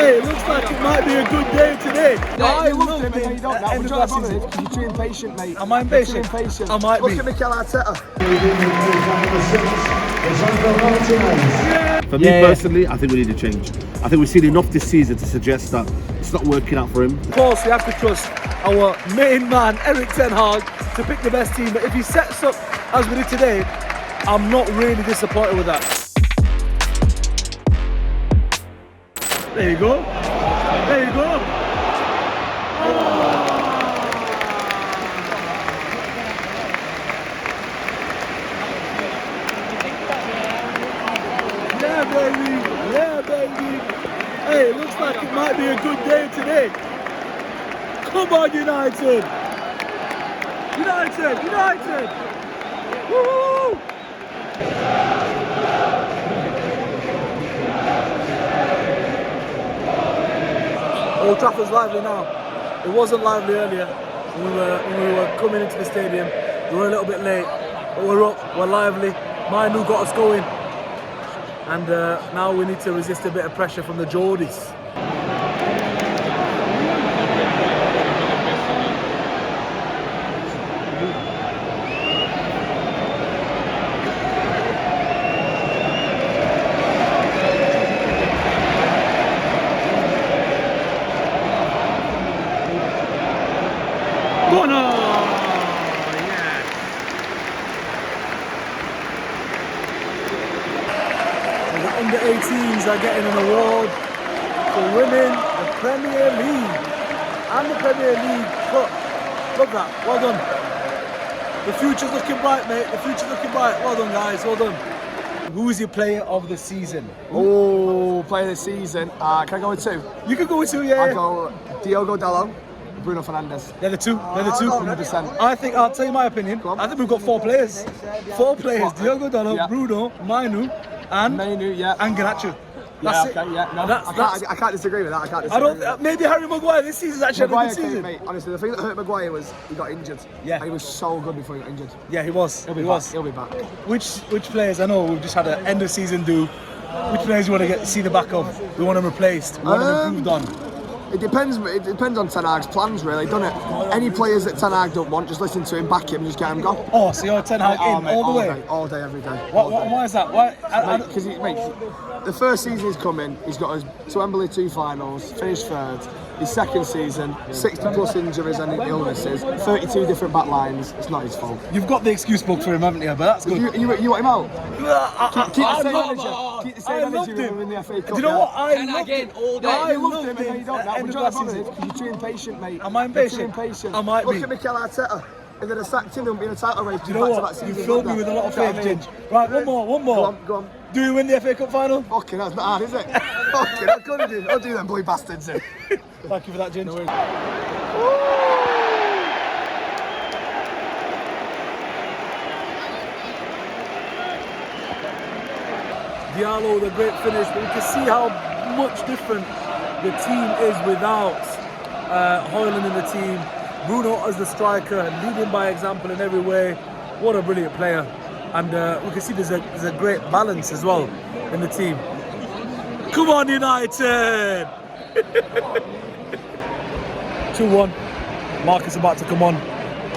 Hey, it looks like it might be a good day today. I love him. You don't know. Would you like because you're too impatient, mate. Am I impatient? Too impatient. I might Look be. at Mikel Arteta. For me personally, I think we need a change. I think we've seen enough this season to suggest that it's not working out for him. Of course, we have to trust our main man, Ten Hag, to pick the best team. But if he sets up as we did today, I'm not really disappointed with that. There you go. There you go. Yeah, baby. Yeah, baby. Hey, it looks like it might be a good day today. Come on, United. United. United. Woo! Old Trafford's lively now. It wasn't lively earlier when we were coming into the stadium. We were a little bit late, but we're up, we're lively. Manu got us going. And now we need to resist a bit of pressure from the Geordies. Bruno! Yes! The under-18s are getting an award for winning the Premier League and the Premier League Cup. Look at that, well done. The future's looking bright, mate. The future's looking bright. Well done, guys, well done. Who is your player of the season? Oh, player of the season. Can I go with two? You can go with two, yeah. I'll go Diogo, Dalot, Bruno Fernandes. They're the two. They're the two. 100%. I think I'll tell you my opinion. I think we've got four players. Four players. Diogo Dalot, Yeah. Bruno, Manu, and yeah. and Garnacho. Yeah, That's okay, it. yeah. No, I can't disagree with that. I can't disagree. I don't. Maybe Harry Maguire this season's actually had a good season. Mate, honestly, the thing that hurt Maguire was he got injured. Yeah. And he was so good before he got injured. Yeah, he was. He'll be back. He'll be back. Which players? I know we've just had an end of season do. Which players you want to see the back of? We want them replaced. We want them improved on. It depends on Ten Hag's plans, really, doesn't it? Any players that Ten Hag don't want, just listen to him, back him, just get him gone. Oh, so you're Ten Hag in mate, all the way? All day, every day. Why is that? Why? Because the first season he's come in, he's got us to Wembley 2 finals, finished third. His second season, 60 plus injuries and illnesses, 32 different back lines. It's not his fault. You've got the excuse book for him, haven't you? But that's good. You want him out? Keep the same energy. Keep the I same loved energy him. in the FA Cup. Do you know what? I loved him. all day. I loved him, and you don't know. End of last season. You're too impatient, mate. Am I impatient? You're too impatient. I might be. Look at Mikel Arteta. If they'd have sacked him, there wouldn't be a title race. Do you know what? You filled me with a lot of faith, Ginge. Right, one more. Go on. Do you win the FA Cup final? Fucking, that's not hard, is it? Fucking, I'm gonna do. I'll do them blue bastards. Thank you for that, Ginge. Dalot, the great finish, but you can see how much different the team is without Højlund in the team. Bruno as the striker, leading by example in every way. What a brilliant player. And we can see there's a great balance as well in the team. Come on, United! 2-1. Marcus about to come on.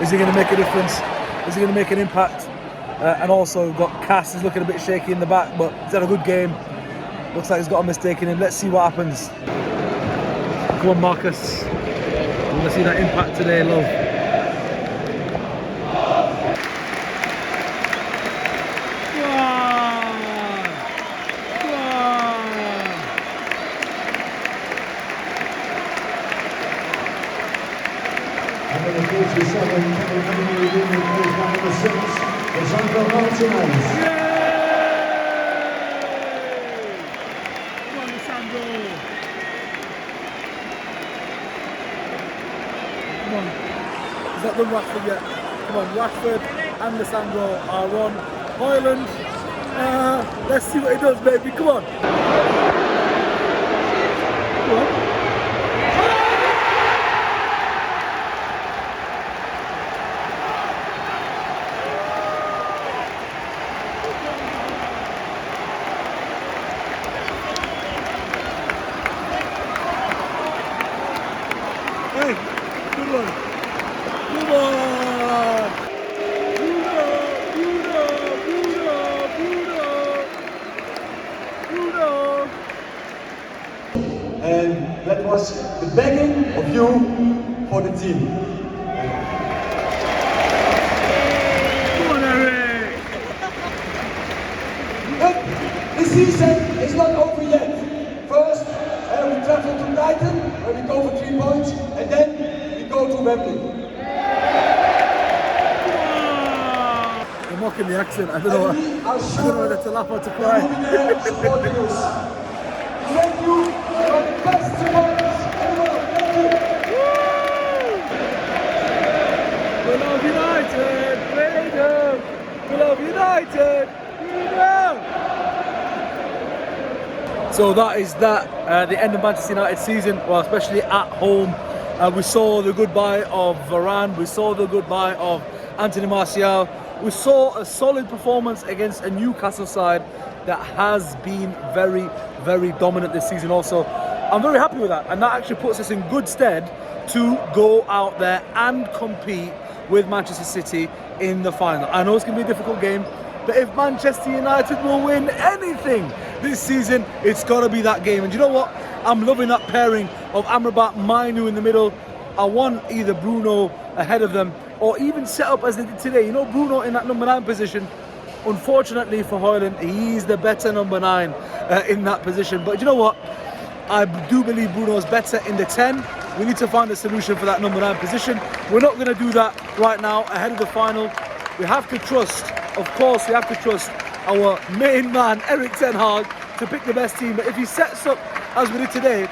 Is he going to make a difference? Is he going to make an impact? And also we've got Cass, he's looking a bit shaky in the back, but he's had a good game. Looks like he's got a mistake in him. Let's see what happens. Come on, Marcus. We want to see that impact today, love. He's not done Rashford yet. Come on, Rashford and Lissandro are on. Højlund, let's see what he does, baby. Come on. Come on. and that was the begging of you for the team. But the season is not over yet. First, we travel to Brighton, where we go for 3 points, and then we go to Wembley. You're mocking the accent. I don't know whether to laugh or to cry. Thank you for the best supporters in the world. Thank you. We love United. Freedom. We love United. Freedom. So that is the end of Manchester United season, well, especially at home. We saw the goodbye of Varane. We saw the goodbye of Anthony Martial. We saw a solid performance against a Newcastle side that has been very, very dominant this season also. I'm very happy with that, and that actually puts us in good stead to go out there and compete with Manchester City in the final. I know it's going to be a difficult game, but if Manchester United will win anything this season, it's got to be that game. And you know what? I'm loving that pairing of Amrabat, Mainu in the middle. I want either Bruno ahead of them, or even set up as they did today. You know, Bruno in that number 9 position. Unfortunately for Højlund, he's the better number 9 in that position. But you know what? I do believe Bruno's better in the 10. We need to find a solution for that number 9 position. We're not going to do that right now ahead of the final. We have to trust, of course, we have to trust our main man, Ten Hag, to pick the best team. But if he sets up as we did today,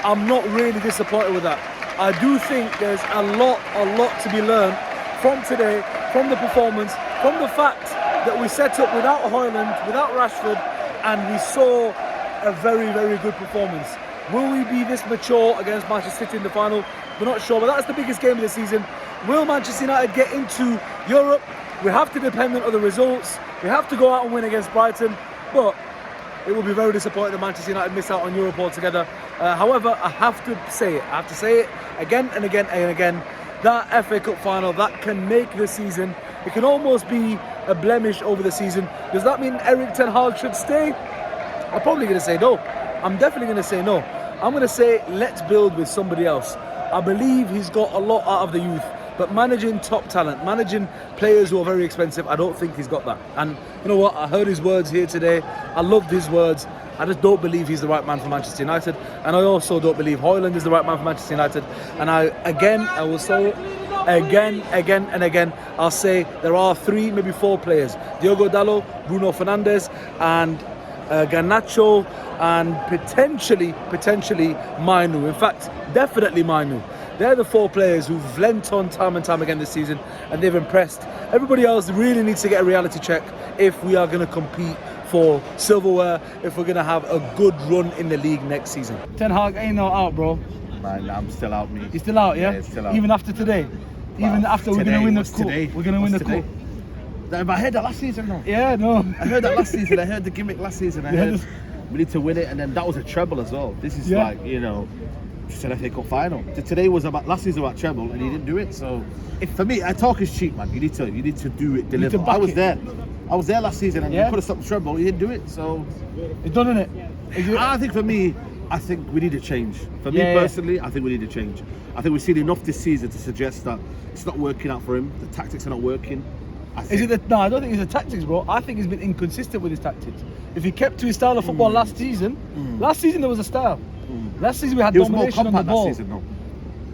I'm not really disappointed with that. I do think there's a lot to be learned from today, from the performance, from the fact that we set up without Højlund, without Rashford, and we saw a very, very good performance. Will we be this mature against Manchester City in the final? We're not sure, but that's the biggest game of the season. Will Manchester United get into Europe? We have to depend on other results. We have to go out and win against Brighton, but it will be very disappointing that Manchester United miss out on Europe altogether. However, I have to say it again and again and again. That FA Cup final, that can make the season. It can almost be a blemish over the season. Does that mean Ten Hag should stay? I'm probably going to say no. I'm definitely going to say no. I'm going to say let's build with somebody else. I believe he's got a lot out of the youth, but managing top talent, managing players who are very expensive, I don't think he's got that. And you know what? I heard his words here today. I loved his words. I just don't believe he's the right man for Manchester United. And I also don't believe Højlund is the right man for Manchester United. And I will say it again and again. I'll say there are 3, maybe 4 players. Diogo, Dalot, Bruno, Fernandes, and Garnacho, and potentially Mainu. In fact, definitely Mainu. They're the 4 players who've lent on time and time again this season, and they've impressed. Everybody else really needs to get a reality check if we are going to compete for silverware, if we're going to have a good run in the league next season. Ten Hag ain't no out, bro. Man, I'm still out, mate. You're still out, yeah? Yeah, still out. Even after today? Well, even after we're going to win the cup? Today? We're going to win the cup. I heard that last season, no? Yeah, no. I heard that last season. I heard the gimmick last season. I heard we need to win it, and then that was a treble as well. This is like, you know, just an FA Cup final. Today was about, last season about treble, and he didn't do it. So, for me, talk is cheap, man. You need to do it, deliver. I was there last season, and we could have stopped the treble. He didn't do it, so it's done, isn't it? I think for me, I think we need a change. For me personally, I think we need a change. I think we've seen enough this season to suggest that it's not working out for him. The tactics are not working. No, I don't think it's the tactics, bro. I think he's been inconsistent with his tactics. If he kept to his style of football last season there was a style. Last season we had domination on the ball. Last season, no.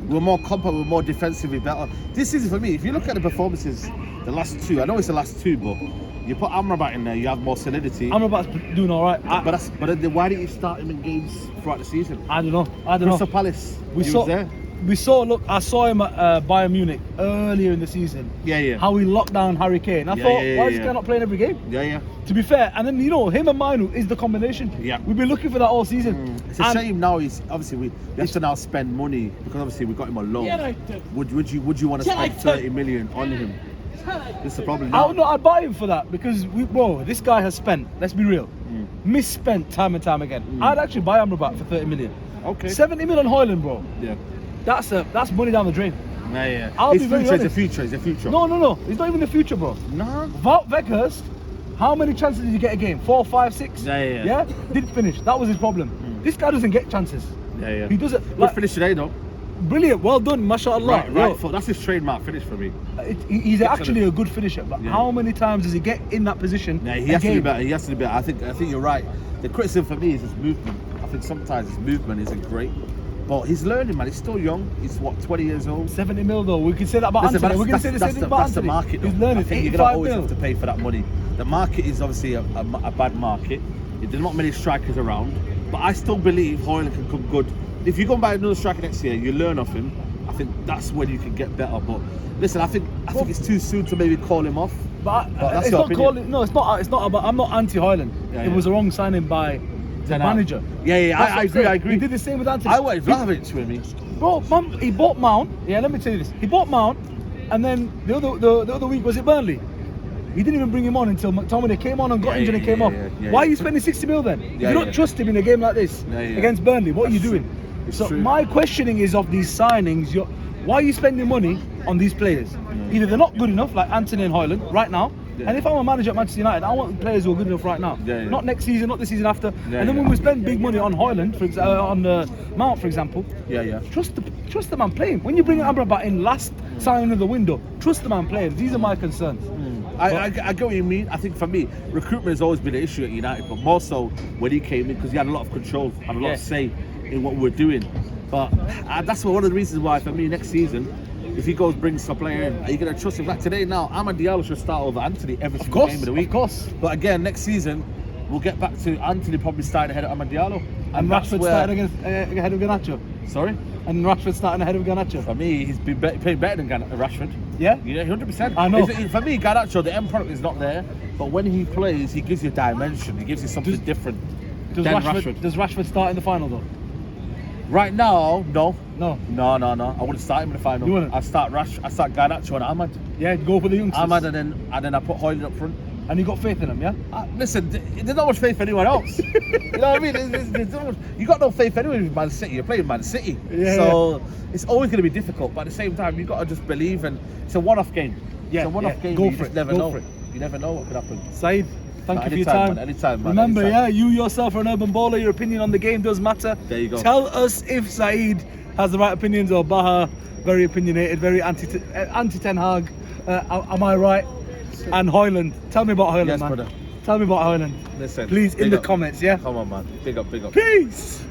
We were more compact, we were more defensively better. This season for me, if you look at the performances, the last 2, I know it's the last 2, but you put Amrabat in there, you have more solidity. Amrabat's doing all right. But why didn't you start him in games throughout the season? I don't know. Crystal Palace, he was there. I saw him at Bayern Munich earlier in the season. Yeah. How he locked down Harry Kane. I thought, why is this guy not playing every game? Yeah. To be fair, and then, you know, him and Mainu is the combination. Yeah. We've been looking for that all season. It's a shame now. We have to now spend money because obviously we got him on loan. Would you want to spend 30 million on him? This is the problem now. I'd buy him for that because this guy has spent. Let's be real, misspent time and time again. I'd actually buy Amrabat for 30 million. Okay. 70 million on Højlund, bro. Yeah. That's money down the drain. Yeah. I'll be very honest. It's a future. No. It's not even the future, bro. No. Wout Weghorst, how many chances did he get a game? 4, 5, 6? Yeah. Didn't finish. That was his problem. This guy doesn't get chances. Yeah. He doesn't. Good Like, finish today, though. brilliant, well done, mashallah. Right foot. That's his trademark finish for me. He's actually a good finisher, but how many times does he get in that position? Yeah, he has to be better. He has to be better. I think you're right. The criticism for me is his movement. I think sometimes his movement isn't great. But he's learning, man. He's still young. He's what, 20 years old? 70 mil though. We can say that about Anthony. We're going to say the same thing about That's the Anthony. market. He's Though. learning. I think you're 85 going to always mil. have to pay for that money. The market is obviously a bad market. There's not many strikers around. But I still believe Hoyland can come good. If you go and buy another striker next year, you learn off him. I think that's when you can get better. But listen, I think it's too soon to maybe call him off. But that's it's your not opinion. calling. No, it's not. It's not about. I'm not anti-Hoyland. It was a wrong signing by the manager. Yeah. I agree. He did the same with Anthony. I wanted Vlahovic with me. Bro, he bought Mount. Yeah, let me tell you this. He bought Mount, and then the other week was it Burnley. He didn't even bring him on until McTominay came on and got injured and came off. Why are you spending 60 mil then? If you don't trust him in a game like this against Burnley, what are you doing? So my questioning is of these signings. Why are you spending money on these players? Either they're not good enough, like Anthony and Hoyland, right now. And if I'm a manager at Manchester United, I want players who are good enough right now. Not next season, not the season after. And then when we spend big money on Hoyland, on Mount, for example, trust the man playing. When you bring Amrabat in last signing of the window, trust the man playing. These are my concerns. I get what you mean. I think for me, recruitment has always been an issue at United, but more so when he came in because he had a lot of control, had a lot of say in what we're doing. But that's one of the reasons why for me next season, if he goes brings a player in, are you going to trust him? Like today now, Amad Diallo should start over Anthony every single game of the week. Of course. But again, next season, we'll get back to Anthony probably starting ahead of Amad Diallo. And Rashford starting ahead of Garnacho. Sorry? And Rashford starting ahead of Garnacho. For me, he's been playing better than Rashford. Yeah? Yeah, 100%. I know. For me, Garnacho, the end product is not there. But when he plays, he gives you a dimension. He gives you something different than Rashford. Does Rashford start in the final though? Right now, no. No. I wouldn't start him in the final. You wouldn't? I start Garnacho and Ahmad. Yeah, go for the youngsters. Ahmad and then I put Hoyland up front. And you got faith in them, yeah? Listen, there's not much faith for anyone else. You know what I mean? There's not much, you got no faith anyway with Man City. You're playing Man City. So it's always going to be difficult. But at the same time, you've got to just believe. And it's a one-off game. Yeah, it's a one-off game. Go for it. Never Go know. for it. You never know what could happen. Saeed, thank you for your Anytime, time. man, anytime, man. Remember, anytime. you yourself are an urban baller. Your opinion on the game does matter. There you go. Tell us if Saeed has the right opinions or Baha, very opinionated, very anti-Ten Hag. Am I right? And Hoyland. Tell me about Hoyland, Yes, man. brother. Tell me about Hoyland. Listen. Please, in big the up. comments, yeah? Come on, man. Big up. Peace!